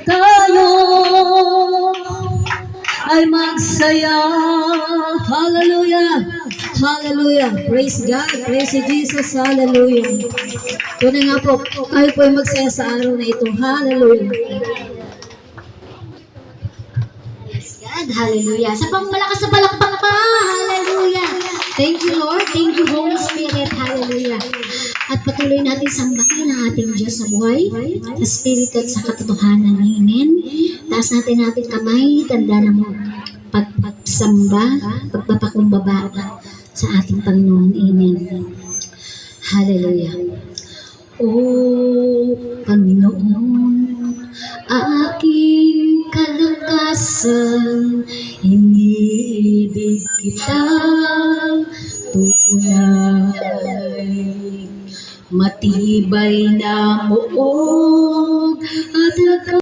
tayo ay magsaya. Hallelujah! Hallelujah! Praise God! Praise Jesus! Hallelujah! Tunay nga po, tayo po ay magsaya sa araw na ito. Hallelujah! Praise God. Hallelujah. Sa pangmalakas sa palakpak pa. Hallelujah. Thank you, Lord. Thank you, Holy Spirit. Hallelujah. At patuloy natin sambahin ang ating Diyos sa buhay, sa Espiritu at sa katotohanan. Amen. Taas natin ating kamay. Tanda na mo pagsamba, pagpapakumbaba sa ating Panginoon. Amen. Hallelujah. O Panginoon, aking kalakasan, iniibig kitang tunay. Matibay na